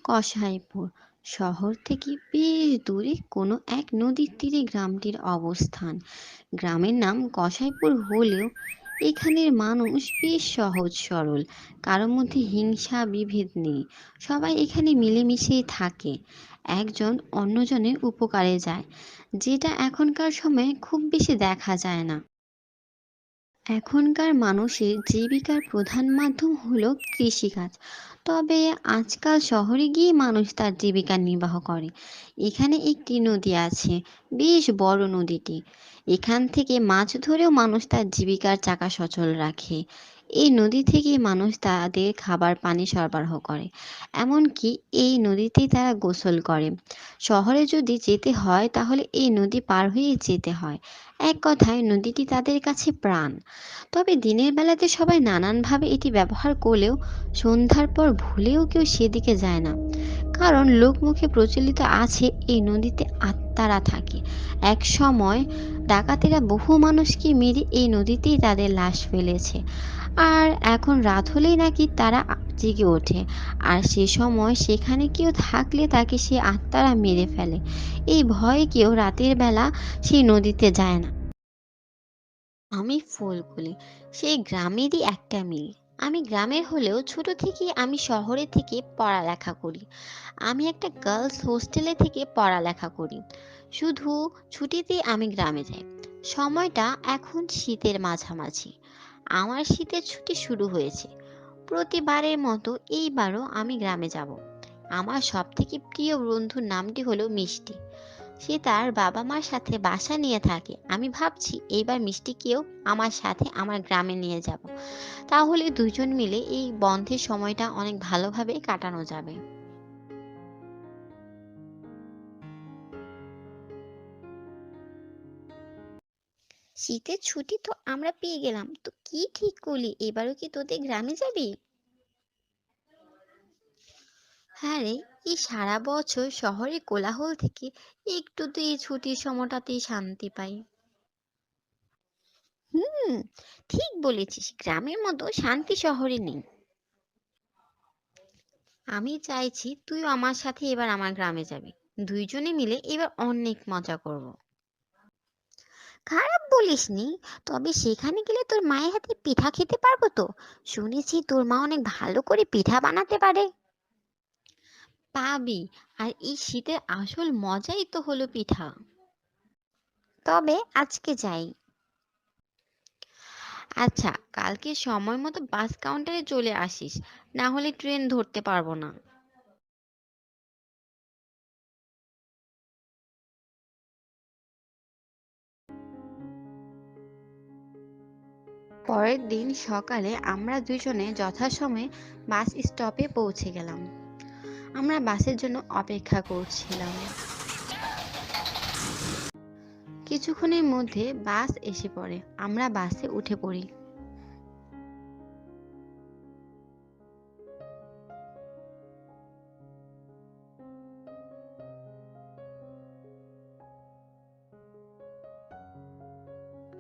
কসাইপুর শহর থেকে বেশ দূরে কোনো এক নদীর তীরে গ্রামটির অবস্থান। গ্রামের নাম কসাইপুর হলেও এখানের মানুষ বেশ সহজ সরল, কারোর মধ্যে হিংসা বিভেদ নেই। সবাই এখানে মিলেমিশেই থাকে, একজন অন্যজনের উপকারে যায়, যেটা এখনকার সময়ে খুব বেশি দেখা যায় না। এখনকার মানুষের জীবিকার প্রধান মাধ্যম হলো কৃষিকাজ। তবে আজকাল শহরে গিয়ে মানুষ তার জীবিকা নির্বাহ করে। এখানে একটি নদী আছে, বেশ বড় নদীটি। এখান থেকে মাছ ধরেও মানুষ তার জীবিকার চাকা সচল রাখে। এই নদী থেকে মানুষ তাদের খাবার পানি সরবরাহ করে। এমনকি এই নদীতেই তারা গোসল করে। শহরে যদি যেতে হয় তাহলে এই নদী পার হয়ে যেতে হয়। এক কথায় নদীটি তাদের কাছে প্রাণ। তবে দিনের বেলাতে সবাই নানানভাবে এটি ব্যবহার করলেও সন্ধ্যার পর ভুলেও কেউ সেদিকে যায় না। কারণ লোকমুখে প্রচলিত আছে এই নদীতে আত্মারা থাকে। এক সময় ডাকাতেরা বহু মানুষকে মেরে এই নদীতেই তাদের লাশ ফেলেছে। আর এখন রাত হলেই নাকি তারা জেগে ওঠে। আর সে সময় সেখানে কেউ থাকলে তাকে সে আত্মারা মেরে ফেলে। এই ভয়ে কেউ রাতের বেলা সেই নদীতে যায় না। আমি ফুলকলি, সেই গ্রামেরই একটা মেয়ে। আমি গ্রামের হলেও ছোট থেকে আমি শহরে থেকে পড়ালেখা করি। আমি একটা গার্লস হোস্টেলে থেকে পড়ালেখা করি। শুধু ছুটিতে আমি গ্রামে যাই। সময়টা এখন শীতের মাঝামাঝি। আমার শীতের ছুটি শুরু হয়েছে। প্রতিবারের মতো এইবারও আমি গ্রামে যাব। আমার সব থেকে প্রিয় বন্ধুর নামটি হলো মিষ্টি। সে তার বাবা মার সাথে বাসা নিয়ে থাকে। আমি ভাবছি এইবার মিষ্টিকেও আমার সাথে আমার গ্রামে নিয়ে যাব। তাহলে দুজন মিলে এই বন্ধের সময়টা অনেক ভালোভাবে কাটানো যাবে। শীতের ছুটি তো আমরা পেয়ে গেলাম, তো কি ঠিক করলি, এবারও কি তোদের গ্রামে যাবি? হ্যাঁ রে, এই সারা বছর শহরে কোলাহল থেকে একটু তো এই ছুটির সময়টাতেই শান্তি পাই। হুম, ঠিক বলেছিস, গ্রামের মতো শান্তি শহরে নেই। আমি চাইছি তুইও আমার সাথে এবার আমার গ্রামে যাবি। দুইজনে মিলে এবার অনেক মজা করব। খারাপ বলিসনি, তবে সেখানে গেলে তোর মায়ের হাতে পিঠা খেতে পারবো তো? শুনেছি তোর মা অনেক ভালো করে পিঠা বানাতে পারে। পাবি। আর এই শীতের আসল মজাই তো হলো পিঠা। তবে আজকে যাই। আচ্ছা, কালকে সময় মতো বাস কাউন্টারে চলে আসিস, না হলে ট্রেন ধরতে পারবো না। পরের দিন সকালে আমরা দুজনে যথাসময়ে বাস স্টপে পৌঁছে গেলাম। আমরা বাসের জন্য অপেক্ষা করছিলাম। কিছুক্ষণের মধ্যে বাস এসে পড়ে, আমরা বাসে উঠে পড়ি।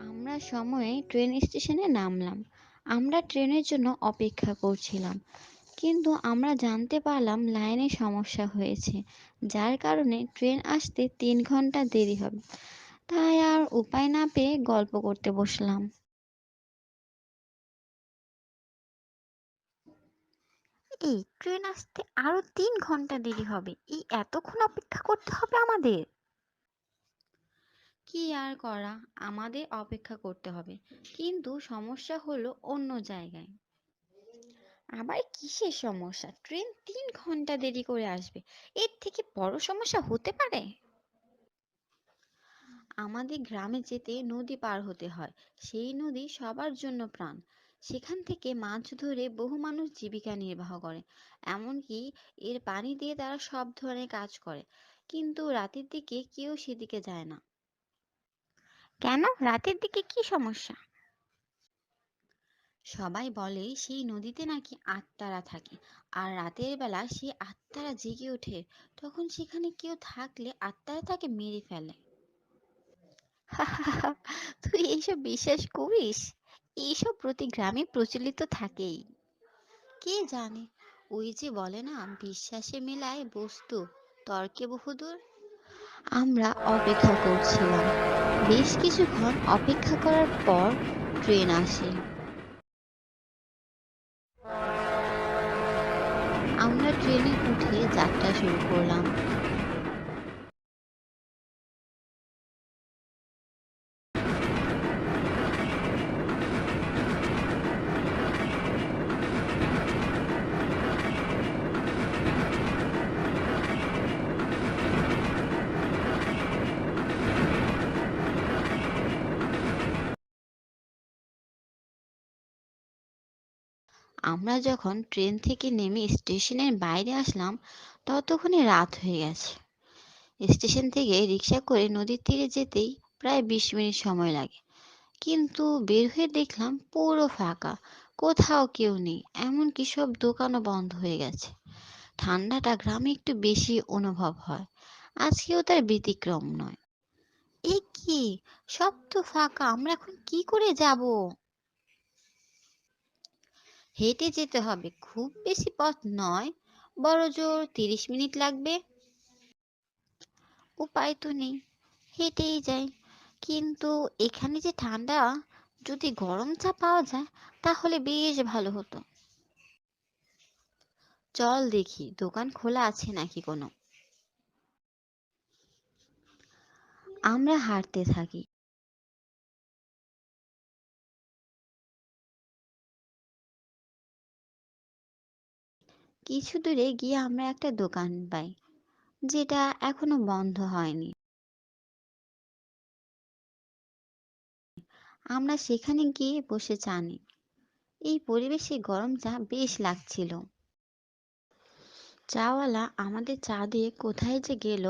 আমরা সময়ে ট্রেন স্টেশনে নামলাম। আমরা ট্রেনের জন্য অপেক্ষা করছিলাম, কিন্তু আমরা জানতে পারলাম লাইনে সমস্যা হয়েছে, যার কারণে ট্রেন আসতে 3 ঘন্টা দেরি হবে। তাই আর উপায় না পেয়ে গল্প করতে বসলাম। এই ট্রেন আসতে আরো 3 ঘন্টা দেরি হবে, এই এতক্ষণ অপেক্ষা করতে হবে আমাদের? কি আর করা, আমাদের অপেক্ষা করতে হবে। কিন্তু সমস্যা হলো অন্য জায়গায়। আবার কিসের সমস্যা? ট্রেন 3 ঘন্টা দেরি করে আসবে, এর থেকে বড় সমস্যা হতে পারে? আমাদের গ্রামে যেতে নদী পার হতে হয়। সেই নদী সবার জন্য প্রাণ। সেখান থেকে মাছ ধরে বহু মানুষ জীবিকা নির্বাহ করে। এমনকি এর পানি দিয়ে তারা সব ধরনের কাজ করে। কিন্তু রাতের দিকে কেউ সেদিকে যায় না। কেন, রাতের দিকে কি সমস্যা? সবাই বলে সেই নদীতে নাকি আত্মারা থাকে। আর রাতের বেলা সেই আত্মারা জেগে ওঠে। তখন সেখানে কেউ থাকলে আত্মারা তাকে মেরে ফেলে। তুই এইসব বিশ্বাস করিস? এইসব প্রতি গ্রামে প্রচলিত থাকেই। কে জানে, ওই যে বলে না, বিশ্বাসে মেলায় বস্তু, তর্কে বহুদূর। আমরা অপেক্ষা করছিলাম। বেশ কিছুক্ষণ অপেক্ষা করার পর ট্রেন আসে। আমরা ট্রেনে উঠে যাত্রা শুরু করলাম। আমরা যখন ট্রেন থেকে নেমে স্টেশনের বাইরে আসলাম, ততক্ষণে রাত হয়ে গেছে। স্টেশন থেকে রিক্সা করে নদীর তীরে যেতেই প্রায় 20 মিনিট সময় লাগে। কিন্তু বের হয়ে দেখলাম পুরো ফাঁকা, কোথাও কেউ নেই, এমনকি সব দোকানও বন্ধ হয়ে গেছে। ঠান্ডাটা গ্রামে একটু বেশি অনুভব হয়, আজকেও তার ব্যতিক্রম নয়। এ কি, সব তো ফাঁকা, আমরা এখন কি করে যাব? হেঁটে যেতে হবে, খুব বেশি পথ নয়, বড় জোর 30 মিনিট লাগবে। উপায় তো নেই, হেঁটেই যাই। কিন্তু এখানে যে ঠান্ডা, যদি গরম চা পাওয়া যায় তাহলে বেশ ভালো হতো। চল দেখি দোকান খোলা আছে নাকি কোনো। আমরা হাঁটতে থাকি। কিছু দূরে গিয়ে আমরা একটা দোকান পাই, যেটা এখনো বন্ধ হয়নি। আমরা সেখানে গিয়ে বসে চা নিই। এই পরিবেশে গরম চা বেশ লাগছিল। চাওয়ালা আমাদের চা দিয়ে কোথায় যে গেল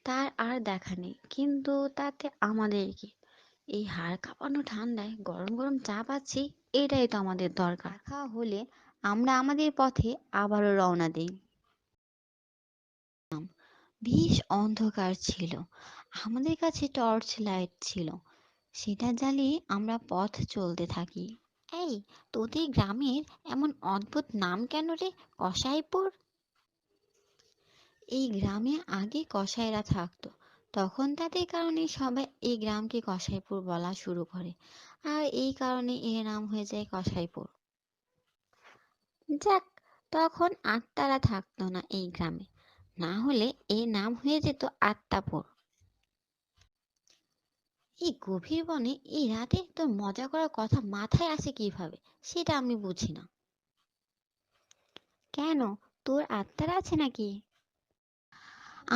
তার আর দেখা নেই, কিন্তু তাতে আমাদের কি? এই হাড় কাঁপানো ঠান্ডায় গরম গরম চা পাচ্ছি, এটাই তো আমাদের দরকার। খাওয়া হলে আমরা আমাদের পথে আবারও রওনা দিই। বেশ অন্ধকার ছিল, আমাদের কাছে টর্চ লাইট ছিল, সেটা জ্বালিয়ে আমরা পথ চলতে থাকি। এই, তোদের গ্রামের এমন অদ্ভুত নাম কেন রে? কসাইপুর? এই গ্রামে আগে কসাইরা থাকতো, তখন তাদের কারণে সবাই এই গ্রামকে কসাইপুর বলা শুরু করে, আর এই কারণে এর নাম হয়ে যায় কসাইপুর। যাক, তখন আত্মারা থাকতো না এই গ্রামে, না হলে এর নাম হয়ে যেত আত্মাপুর। এই গভীর বনে এই রাতে তোর মজা করার কথা মাথায় আসে কিভাবে, সেটা আমি বুঝি না। কেন, তোর আত্মারা আছে নাকি?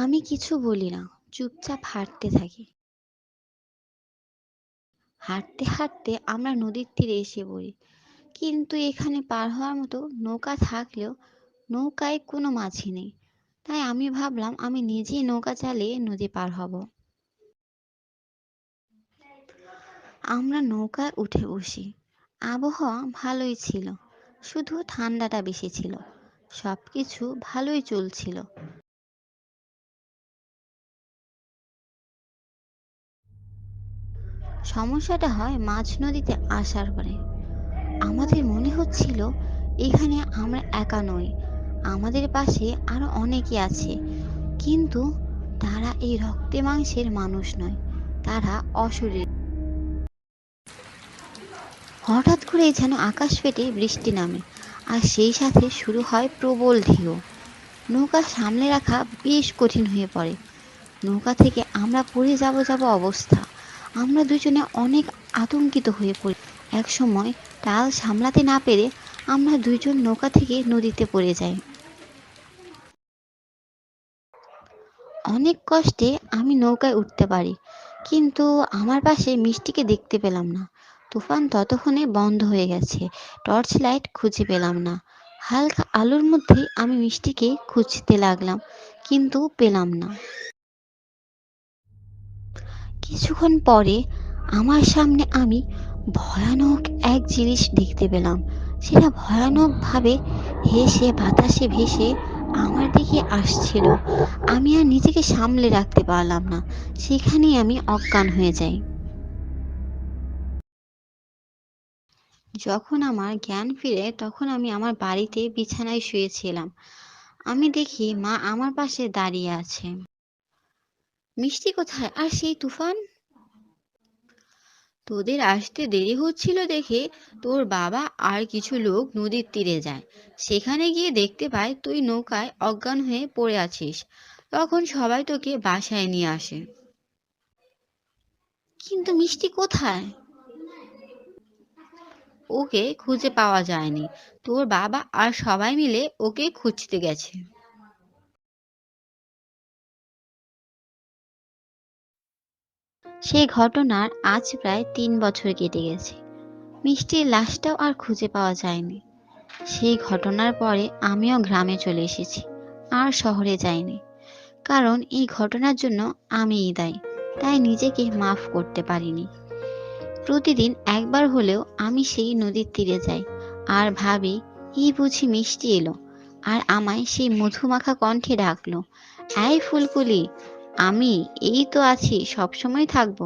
আমি কিছু বলি না, চুপচাপ হাঁটতে থাকি। হাঁটতে হাঁটতে আমরা নদীর তীরে এসে পড়ি, কিন্তু এখানে পার হওয়ার মতো নৌকা থাকলেও নৌকায় কোনো মাঝি নেই। তাই আমি ভাবলাম আমি নিজেই নৌকা চালিয়ে নদী পার হব। আমরা নৌকায় উঠে বসি। আবহাওয়া ভালোই ছিল, শুধু ঠান্ডাটা বেশি ছিল। সবকিছু ভালোই চলছিল। সমস্যাটা হয় মাঝ নদীতে আসার পরে। আমাদের মনে হচ্ছিল এখানে আমরা একা নই, আমাদের পাশে আরো অনেকে আছে, কিন্তু তারা এই রক্তে মাংসের মানুষ নয়, তারা অশরীরী। হঠাৎ করে যেন আকাশ ফেটে বৃষ্টি নামে, আর সেই সাথে শুরু হয় প্রবল ঢেউ। নৌকা সামলে রাখা বেশ কঠিন হয়ে পড়ে। নৌকা থেকে আমরা পড়ে যাব যাব অবস্থা। আমরা দুজনে অনেক আতঙ্কিত হয়ে পড়ি। এক সময় টাল সামলাতে না পেরে আমরা দুইজন নৌকা থেকে নদীতে পড়ে যাই। অনেক কষ্টে আমি নৌকায় উঠতে পারি, কিন্তু আমার পাশে মিষ্টিকে দেখতে পেলাম না। তুফান ততক্ষণে বন্ধ হয়ে গেছে, টর্চ লাইট খুঁজে পেলাম না। হালকা আলোর মধ্যেই আমি মিষ্টিকে খুঁজতে লাগলাম, কিন্তু পেলাম না। কিছুক্ষণ পরে আমার সামনে আমি ভয়ানক এক জিনিস দেখতে পেলাম। সেটা ভয়ানক ভাবে হেসে বাতাসে ভেসে আমার দিকে আসছিল। আমি আর নিজেকে সামলে রাখতে পারলাম না, সেখানেই আমি অজ্ঞান হয়ে যাই। যখন আমার জ্ঞান ফিরে তখন আমি আমার বাড়িতে বিছানায় শুয়েছিলাম। আমি দেখি মা আমার পাশে দাঁড়িয়ে আছে। মিষ্টি কোথায় আর সেই তুফান? তোদের আসতে দেরি হচ্ছিল দেখে তোর বাবা আর কিছু লোক নদীর তীরে যায়। সেখানে গিয়ে দেখতে পায় তুই নৌকায় অজ্ঞান হয়ে পড়ে আছিস। তখন সবাই তোকে বাসায় নিয়ে আসে। কিন্তু মিষ্টি কোথায়? ওকে খুঁজে পাওয়া যায়নি। তোর বাবা আর সবাই মিলে ওকে খুঁজতে গেছে। সেই ঘটনার আজ প্রায় 3 বছর কেটে গেছে। মিষ্টির লাশটাও আর খুঁজে পাওয়া যায়নি। সেই ঘটনার পরে আমিও গ্রামে চলে এসেছি, আর শহরে যাইনি। কারণ এই ঘটনার জন্য আমিই দায়ী, তাই নিজেকে মাফ করতে পারিনি। প্রতিদিন একবার হলেও আমি সেই নদীর তীরে যাই আর ভাবি, এই বুঝি মিষ্টি এলো আর আমায় সেই মধুমাখা কণ্ঠে ডাকলো, এই ফুলকুলি, আমি এই তো আছি, সবসময় থাকবো।